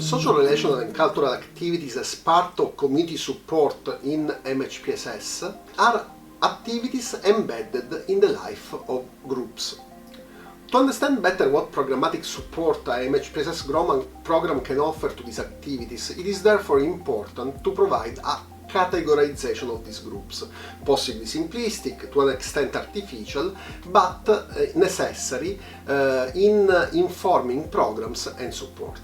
Social, relational and cultural activities as part of community support in MHPSS are activities embedded in the life of groups. To understand better what programmatic support a MHPSS program can offer to these activities, it is therefore important to provide a categorization of these groups, possibly simplistic, to an extent artificial, but necessary in informing programs and support.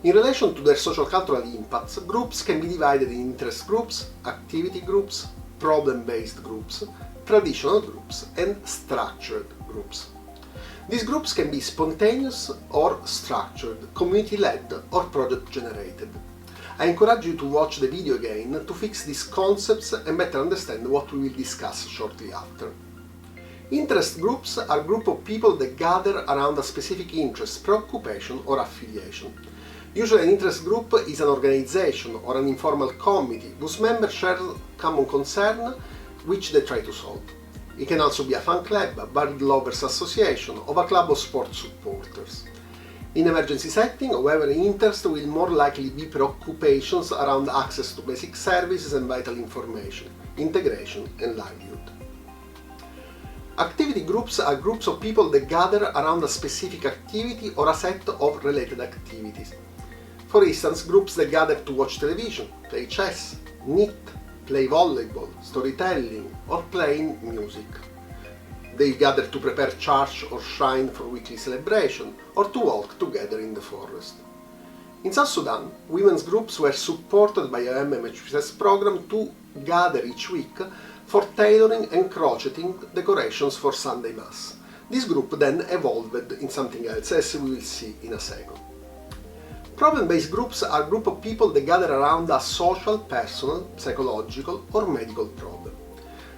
In relation to their social-cultural impacts, groups can be divided in interest groups, activity groups, problem-based groups, traditional groups, and structured groups. These groups can be spontaneous or structured, community-led or project-generated. I encourage you to watch the video again to fix these concepts and better understand what we will discuss shortly after. Interest groups are a group of people that gather around a specific interest, preoccupation or affiliation. Usually an interest group is an organization or an informal committee whose members share common concern which they try to solve. It can also be a fan club, a bird lovers association, or a club of sport supporters. In emergency setting, however, interest will more likely be preoccupations around access to basic services and vital information, integration and livelihood. Activity groups are groups of people that gather around a specific activity or a set of related activities. For instance, groups that gather to watch television, play chess, knit, play volleyball, storytelling, or playing music. They gather to prepare church or shrine for weekly celebration, or to walk together in the forest. In South Sudan, women's groups were supported by a MHPSS program to gather each week for tailoring and crocheting decorations for Sunday Mass. This group then evolved in something else, as we will see in a second. Problem-based groups are a group of people that gather around a social, personal, psychological or medical problem.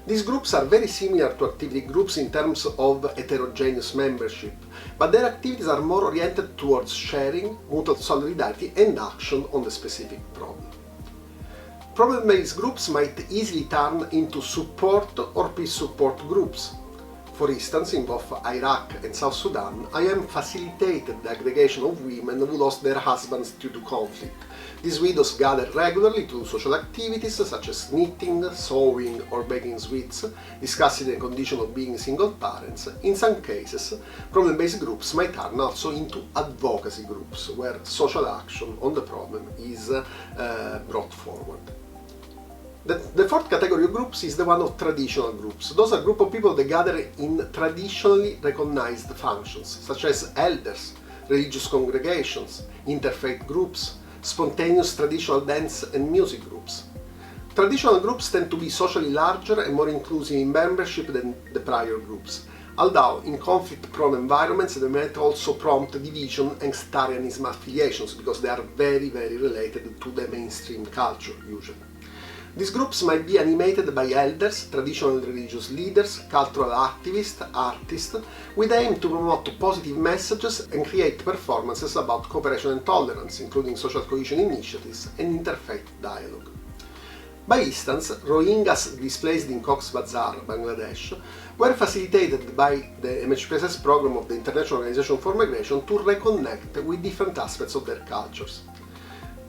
These groups are very similar to activity groups in terms of heterogeneous membership, but their activities are more oriented towards sharing, mutual solidarity and action on the specific problem. Problem-based groups might easily turn into support or peace support groups. For instance, in both Iraq and South Sudan, IOM facilitated the aggregation of women who lost their husbands due to conflict. These widows gather regularly to do social activities such as knitting, sewing or baking sweets, discussing the condition of being single parents. In some cases, problem-based groups might turn also into advocacy groups, where social action on the problem is brought forward. The fourth category of groups is the one of traditional groups. Those are a group of people that gather in traditionally recognized functions, such as elders, religious congregations, interfaith groups, spontaneous traditional dance and music groups. Traditional groups tend to be socially larger and more inclusive in membership than the prior groups, although in conflict-prone environments they might also prompt division and sectarianism affiliations, because they are very related to the mainstream culture usually. These groups might be animated by elders, traditional religious leaders, cultural activists, artists, with the aim to promote positive messages and create performances about cooperation and tolerance, including social cohesion initiatives and interfaith dialogue. By instance, Rohingyas displaced in Cox's Bazar, Bangladesh, were facilitated by the MHPSS program of the International Organization for Migration to reconnect with different aspects of their cultures.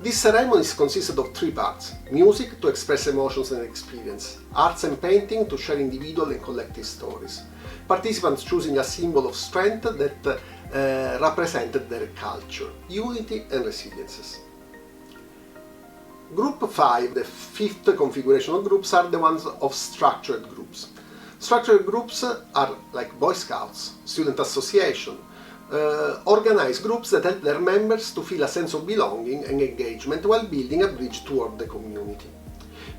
These ceremonies consisted of three parts: music to express emotions and experience, arts and painting to share individual and collective stories, participants choosing a symbol of strength that represented their culture, unity and resiliences. Group 5, the fifth configuration of groups, are the ones of structured groups. Structured groups are like Boy Scouts, student association, organized groups that help their members to feel a sense of belonging and engagement while building a bridge toward the community.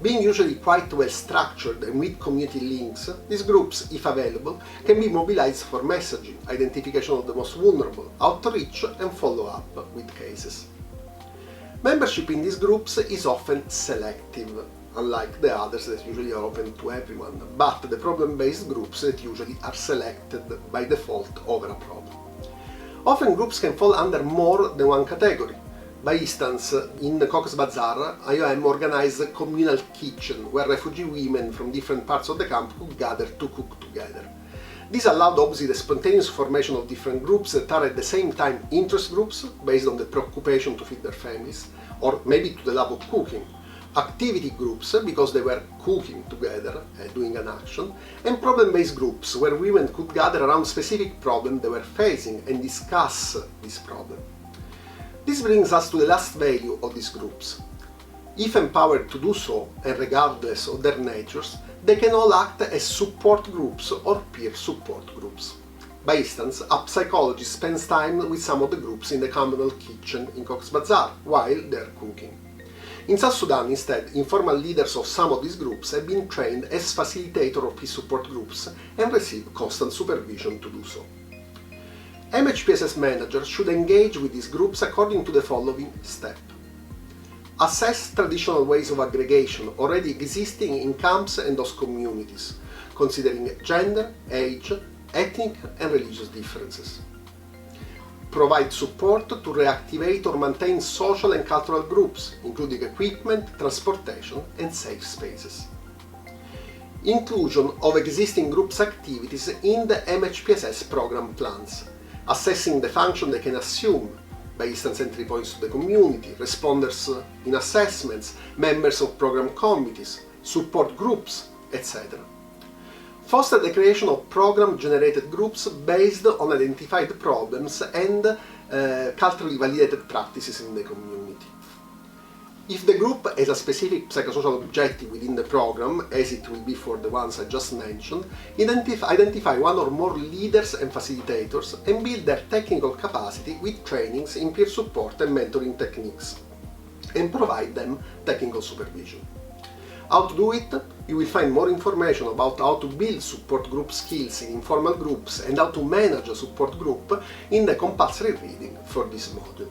Being usually quite well structured and with community links, these groups, if available, can be mobilized for messaging, identification of the most vulnerable, outreach and follow-up with cases. Membership in these groups is often selective, unlike the others that usually are open to everyone, but the problem-based groups that usually are selected by default over a problem. Often groups can fall under more than one category. By instance, in Cox's Bazar, IOM organized a communal kitchen where refugee women from different parts of the camp could gather to cook together. This allowed obviously the spontaneous formation of different groups that are at the same time interest groups, based on the preoccupation to feed their families, or maybe to the love of cooking, activity groups, because they were cooking together, doing an action, and problem-based groups, where women could gather around specific problem they were facing and discuss this problem. This brings us to the last value of these groups. If empowered to do so, and regardless of their natures, they can all act as support groups or peer support groups. By instance, a psychologist spends time with some of the groups in the communal kitchen in Cox's Bazar while they're cooking. In South Sudan, instead, informal leaders of some of these groups have been trained as facilitator of peace support groups and receive constant supervision to do so. MHPSS managers should engage with these groups according to the following step. Assess traditional ways of aggregation already existing in camps and host communities, considering gender, age, ethnic and religious differences. Provide support to reactivate or maintain social and cultural groups, including equipment, transportation and safe spaces. Inclusion of existing groups' activities in the MHPSS program plans, assessing the function they can assume, by instance entry points to the community, responders in assessments, members of program committees, support groups, etc. Foster the creation of program-generated groups based on identified problems and culturally validated practices in the community. If the group has a specific psychosocial objective within the program, as it will be for the ones I just mentioned, identify one or more leaders and facilitators and build their technical capacity with trainings in peer support and mentoring techniques, and provide them technical supervision. How to do it? You will find more information about how to build support group skills in informal groups and how to manage a support group in the compulsory reading for this module.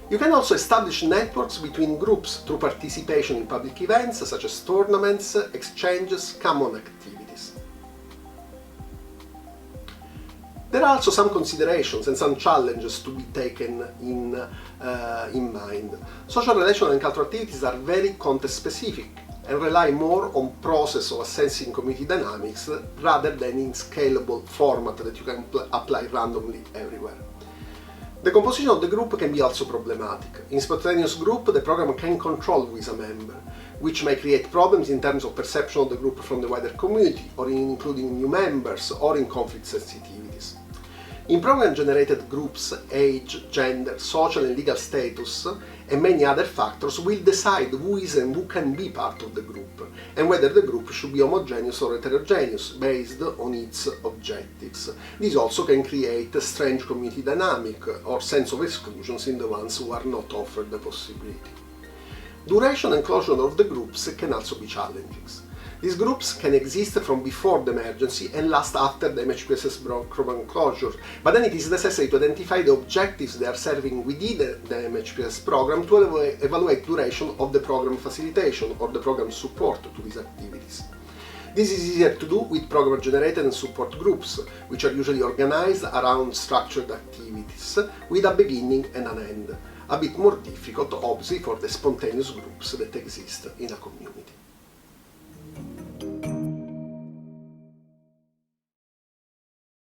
You can also establish networks between groups through participation in public events such as tournaments, exchanges, common activities. There are also some considerations and some challenges to be taken in mind. Social, relational and cultural activities are very context-specific and rely more on process of assessing community dynamics rather than in scalable format that you can apply randomly everywhere. The composition of the group can be also problematic. In spontaneous group, the program can control who is a member, which may create problems in terms of perception of the group from the wider community, or in including new members, or in conflict sensitivities. In program-generated groups, age, gender, social and legal status, and many other factors will decide who is and who can be part of the group, and whether the group should be homogeneous or heterogeneous, based on its objectives. This also can create a strange community dynamic, or sense of exclusions in the ones who are not offered the possibility. Duration and closure of the groups can also be challenging. These groups can exist from before the emergency and last after the MHPSS program closure, but then it is necessary to identify the objectives they are serving within the MHPSS program to evaluate duration of the program facilitation or the program support to these activities. This is easier to do with program-generated and support groups, which are usually organized around structured activities with a beginning and an end. A bit more difficult, obviously, for the spontaneous groups that exist in a community.